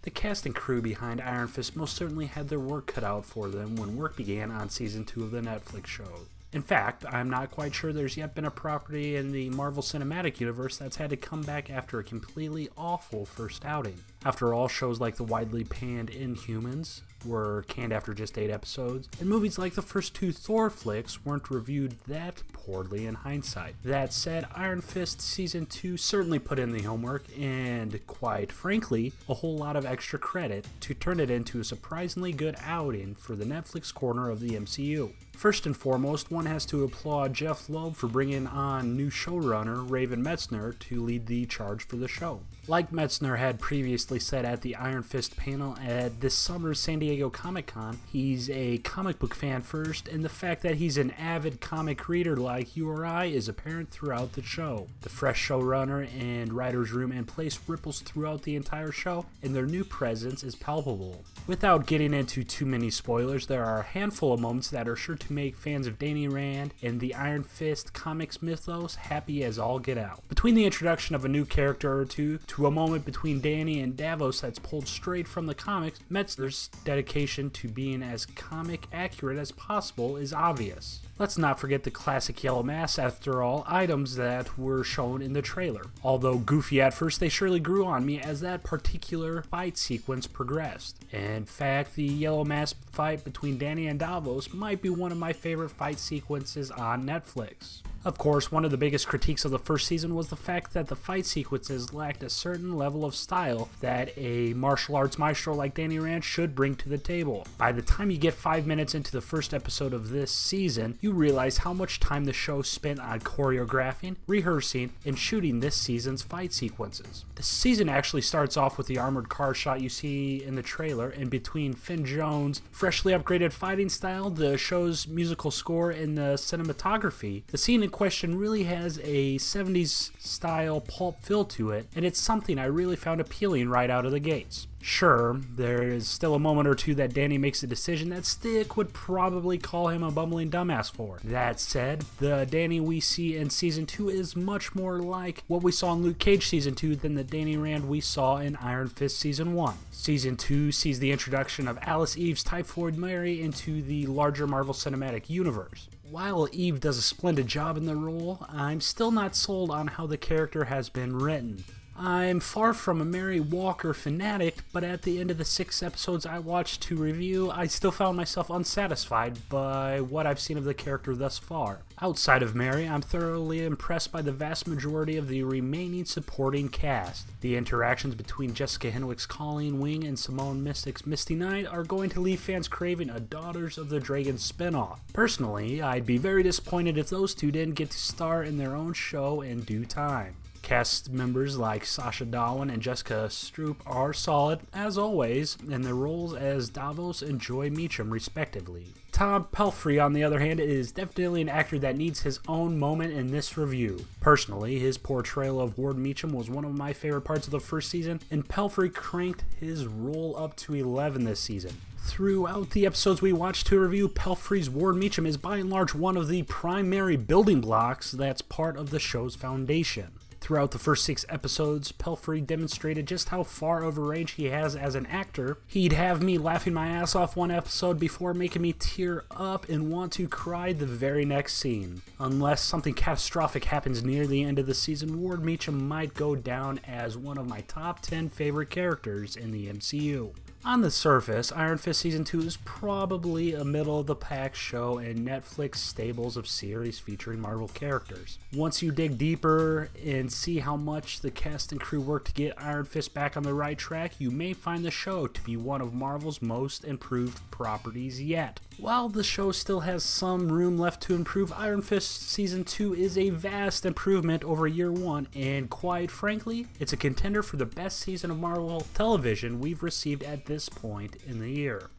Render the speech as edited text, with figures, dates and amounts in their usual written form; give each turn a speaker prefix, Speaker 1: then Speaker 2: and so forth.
Speaker 1: The cast and crew behind Iron Fist most certainly had their work cut out for them when work began on season 2 of the Netflix show. In fact, I'm not quite sure there's yet been a property in the Marvel Cinematic Universe that's had to come back after a completely awful first outing. After all, shows like the widely panned Inhumans were canned after just 8 episodes, and movies like the first 2 Thor flicks weren't reviewed that poorly in hindsight. That said, Iron Fist Season 2 certainly put in the homework, and quite frankly, a whole lot of extra credit to turn it into a surprisingly good outing for the Netflix corner of the MCU. First and foremost, one has to applaud Jeff Loeb for bringing on new showrunner Raven Metzner to lead the charge for the show. Like Metzner had previously said at the Iron Fist panel at this summer's San Diego Comic-Con, he's a comic book fan first, and the fact that he's an avid comic reader like you or I is apparent throughout the show. The fresh showrunner and writer's room in place ripples throughout the entire show, and their new presence is palpable. Without getting into too many spoilers, there are a handful of moments that are sure to make fans of Danny Rand and the Iron Fist comics mythos happy as all get out. Between the introduction of a new character or two to a moment between Danny and Davos that's pulled straight from the comics, Metzner's dedication to being as comic accurate as possible is obvious. Let's not forget the classic yellow mask, after all, items that were shown in the trailer. Although goofy at first, they surely grew on me as that particular fight sequence progressed. In fact, the yellow mask fight between Danny and Davos might be one of my favorite fight sequences on Netflix. Of course, one of the biggest critiques of the first season was the fact that the fight sequences lacked a certain level of style that a martial arts maestro like Danny Rand should bring to the table. By the time you get 5 minutes into the first episode of this season, you realize how much time the show spent on choreographing, rehearsing, and shooting this season's fight sequences. The season actually starts off with the armored car shot you see in the trailer, and between Finn Jones' freshly upgraded fighting style, the show's musical score, and the cinematography, the scene in question really has a 70s style pulp feel to it, and it's something I really found appealing right out of the gates. Sure, there is still a moment or two that Danny makes a decision that Stick would probably call him a bumbling dumbass for. That said, the Danny we see in Season 2 is much more like what we saw in Luke Cage Season 2 than the Danny Rand we saw in Iron Fist Season 1. Season 2 sees the introduction of Alice Eve's Typhoid Mary into the larger Marvel Cinematic Universe. While Eve does a splendid job in the role, I'm still not sold on how the character has been written. I'm far from a Mary Walker fanatic, but at the end of the 6 episodes I watched to review, I still found myself unsatisfied by what I've seen of the character thus far. Outside of Mary, I'm thoroughly impressed by the vast majority of the remaining supporting cast. The interactions between Jessica Henwick's Colleen Wing and Simone Mystic's Misty Knight are going to leave fans craving a Daughters of the Dragon spinoff. Personally, I'd be very disappointed if those two didn't get to star in their own show in due time. Cast members like Sasha Darwin and Jessica Stroup are solid, as always, in their roles as Davos and Joy Meacham, respectively. Tom Pelphrey, on the other hand, is definitely an actor that needs his own moment in this review. Personally, his portrayal of Ward Meacham was one of my favorite parts of the first season, and Pelphrey cranked his role up to 11 this season. Throughout the episodes we watched to review, Pelphrey's Ward Meacham is by and large one of the primary building blocks that's part of the show's foundation. Throughout the first 6 episodes, Pelphrey demonstrated just how far over range he has as an actor. He'd have me laughing my ass off one episode before making me tear up and want to cry the very next scene. Unless something catastrophic happens near the end of the season, Ward Meacham might go down as one of my top 10 favorite characters in the MCU. On the surface, Iron Fist Season 2 is probably a middle-of-the-pack show in Netflix stables of series featuring Marvel characters. Once you dig deeper and see how much the cast and crew worked to get Iron Fist back on the right track, you may find the show to be one of Marvel's most improved properties yet. While the show still has some room left to improve, Iron Fist Season 2 is a vast improvement over Year 1, and quite frankly, it's a contender for the best season of Marvel television we've received at this point in the year.